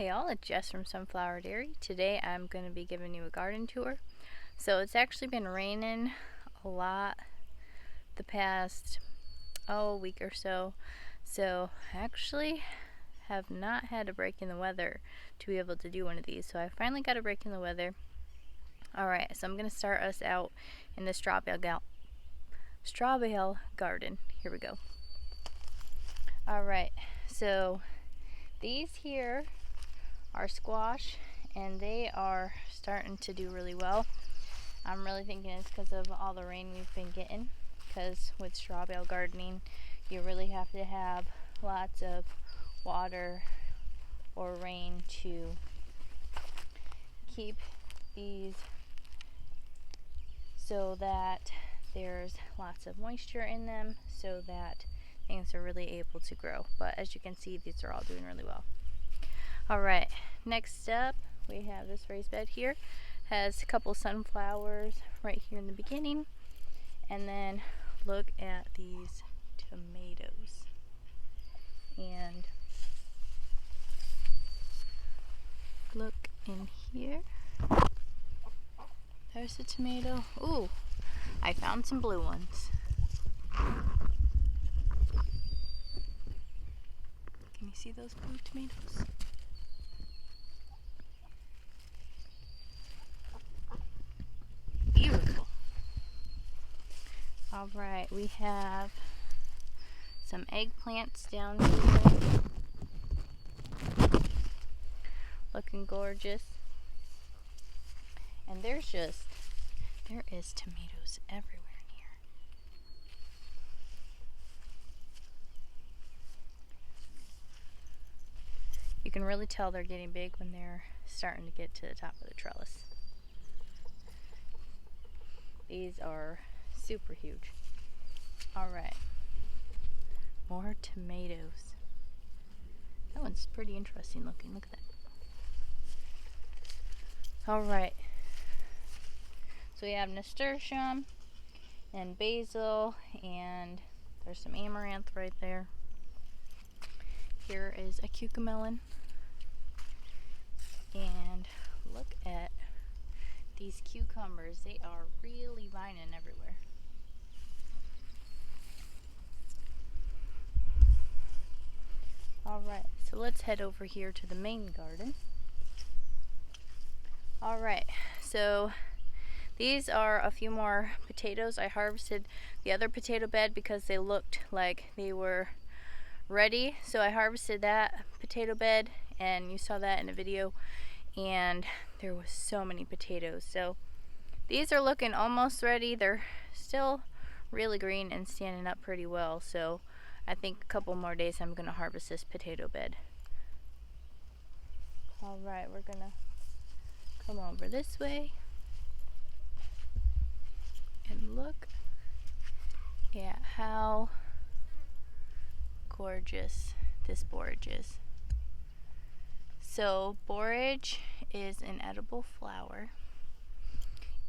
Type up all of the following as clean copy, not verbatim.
Hey all, it's Jess from Sunflower Dairy. Today I'm going to be giving you a garden tour. So it's actually been raining a lot the past week or so. So I actually have not had a break in the weather to be able to do one of these. So I finally got a break in the weather. Alright, so I'm going to start us out in the straw bale garden. Here we go. Alright, so these here are squash and they are starting to do really well. I'm really thinking it's because of all the rain we've been getting, because with straw bale gardening you really have to have lots of water or rain to keep these so that there's lots of moisture in them so that things are really able to grow. But as you can see, these are all doing really well. Alright, next up we have this raised bed here. Has a couple sunflowers right here in the beginning. And then look at these tomatoes. And look in here. There's a tomato. Ooh, I found some blue ones. Can you see those blue tomatoes? Beautiful. Alright, we have some eggplants down here. Looking gorgeous. And there is tomatoes everywhere in here. You can really tell they're getting big when they're starting to get to the top of the trellis. These are super huge. Alright, more tomatoes. That one's pretty interesting looking. Look at that. Alright, so we have nasturtium and basil, and there's some amaranth right there. Here is a cucamelon, and look at these cucumbers. They are really lining everywhere. Alright, so let's head over here to the main garden. Alright, so these are a few more potatoes. I harvested the other potato bed because they looked like they were ready. So I harvested that potato bed, and you saw that in a video, and there was so many potatoes. So these are looking almost ready. They're still really green and standing up pretty well. So I think a couple more days I'm going to harvest this potato bed. Alright, we're going to come over this way and look at how gorgeous this borage is. So borage is an edible flower,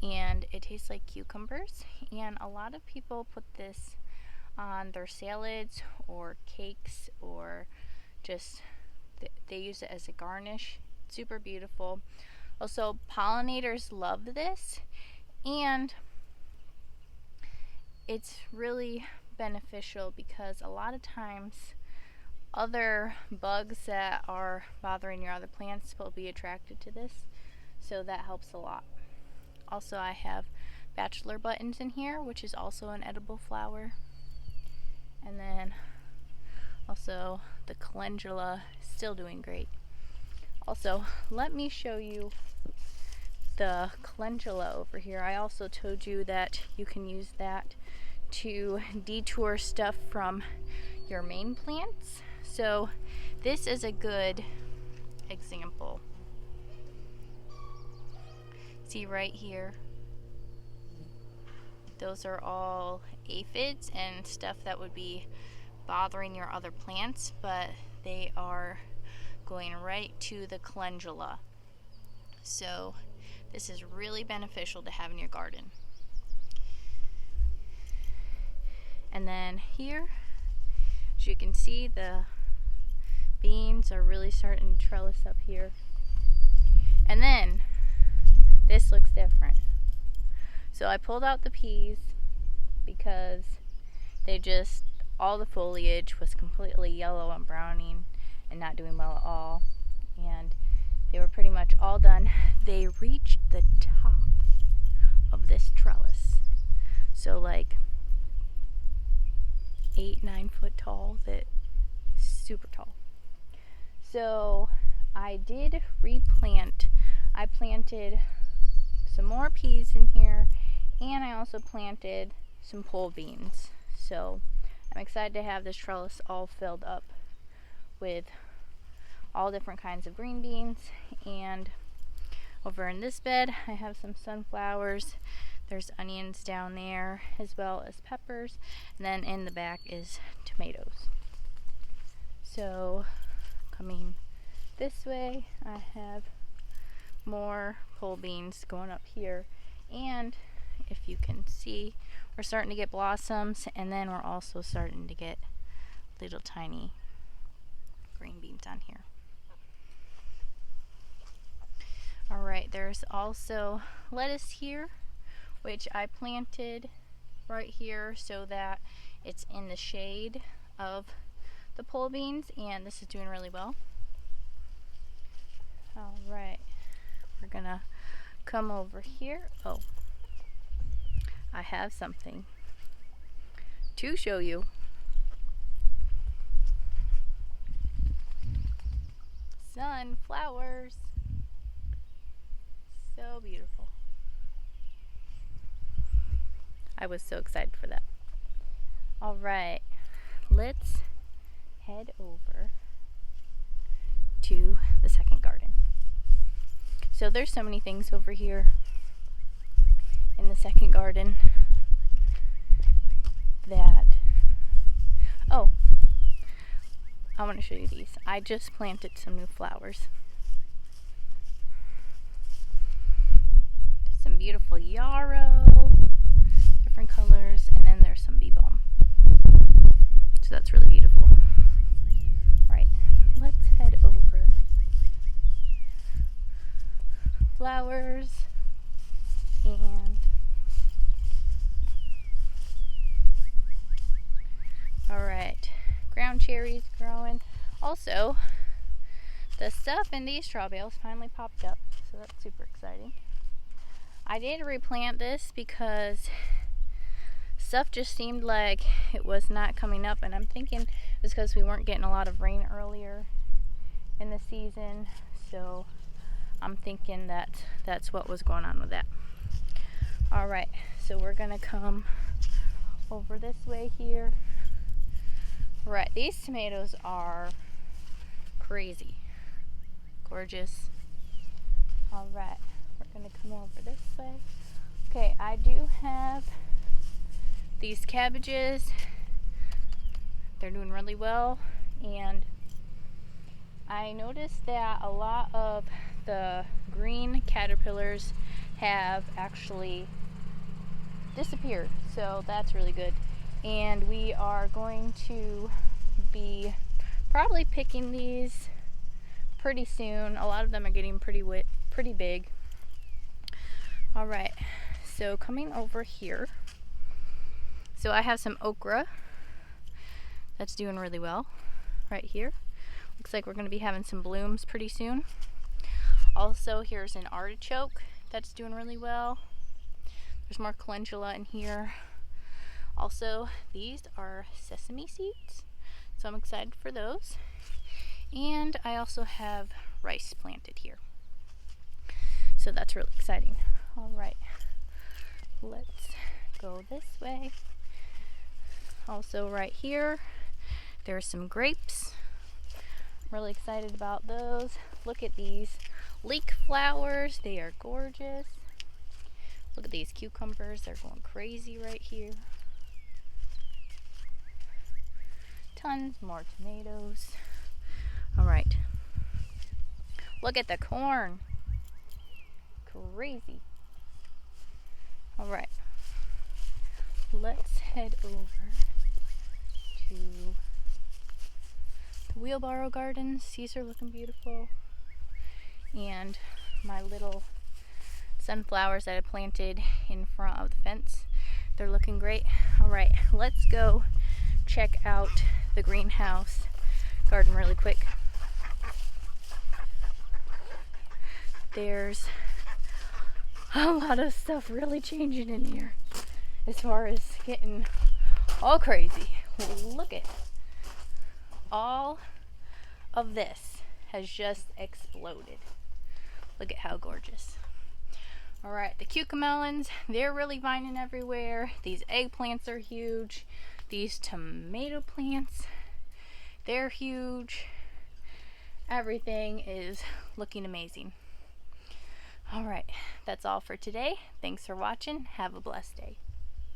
and it tastes like cucumbers, and a lot of people put this on their salads or cakes, or just they use it as a garnish. Super beautiful. Also, pollinators love this, and it's really beneficial because a lot of times other bugs that are bothering your other plants will be attracted to this, so that helps a lot. Also, I have bachelor buttons in here, which is also an edible flower. And then also the calendula is still doing great. Also, let me show you the calendula over here. I also told you that you can use that to detour stuff from your main plants. So this is a good example. See right here, those are all aphids and stuff that would be bothering your other plants, but they are going right to the calendula. So this is really beneficial to have in your garden. And then here, as you can see, the beans are really starting to trellis up here. And then this looks different. So I pulled out the peas because all the foliage was completely yellow and browning and not doing well at all. And they were pretty much all done. They reached the top of this trellis. So like 8-9 foot tall, that super tall. So I did replant. I planted some more peas in here, and I also planted some pole beans. So I'm excited to have this trellis all filled up with all different kinds of green beans. And over in this bed I have some sunflowers. There's onions down there as well as peppers, and then in the back is tomatoes. So coming this way I have more pole beans going up here, and if you can see, we're starting to get blossoms, and then we're also starting to get little tiny green beans on here. Alright, there's also lettuce here, which I planted right here so that it's in the shade of the pole beans, and this is doing really well. Alright, we're gonna come over here. Oh, I have something to show you. Sunflowers. So beautiful. I was so excited for that. Alright, let's head over to the second garden. So there's so many things over here in the second garden that, oh, I want to show you these. I just planted some new flowers. Some beautiful yarrow, different colors, and then there's some bee balm. So that's really beautiful. Right, let's head over. Flowers, and alright, ground cherries growing. Also, the stuff in these straw bales finally popped up, so that's super exciting. I did replant this because stuff just seemed like it was not coming up, and I'm thinking it was because we weren't getting a lot of rain earlier in the season, so I'm thinking that that's what was going on with that. Alright, so we're gonna come over this way here. Right, these tomatoes are crazy gorgeous. Alright, we're gonna come over this way. Okay, I do have these cabbages. They're doing really well, and I noticed that a lot of the green caterpillars have actually disappeared, so that's really good. And we are going to be probably picking these pretty soon. A lot of them are getting pretty big. Alright, so coming over here, so I have some okra that's doing really well right here. Looks like we're going to be having some blooms pretty soon. Also, here's an artichoke that's doing really well. There's more calendula in here. Also, these are sesame seeds, so I'm excited for those. And I also have rice planted here, so that's really exciting. Alright, let's go this way. Also right here, there's some grapes. Really excited about those. Look at these leek flowers, they are gorgeous. Look at these cucumbers, they're going crazy right here. Tons more tomatoes. Alright, look at the corn, crazy. Alright, let's head over to wheelbarrow gardens, these are looking beautiful. And my little sunflowers that I planted in front of the fence, they're looking great. All right, let's go check out the greenhouse garden really quick. There's a lot of stuff really changing in here as far as getting all crazy. Look at all of this has just exploded. Look at how gorgeous. All right, the cucamelons, they're really vining everywhere. These eggplants are huge. These tomato plants, they're huge. Everything is looking amazing. All right, that's all for today. Thanks for watching. Have a blessed day.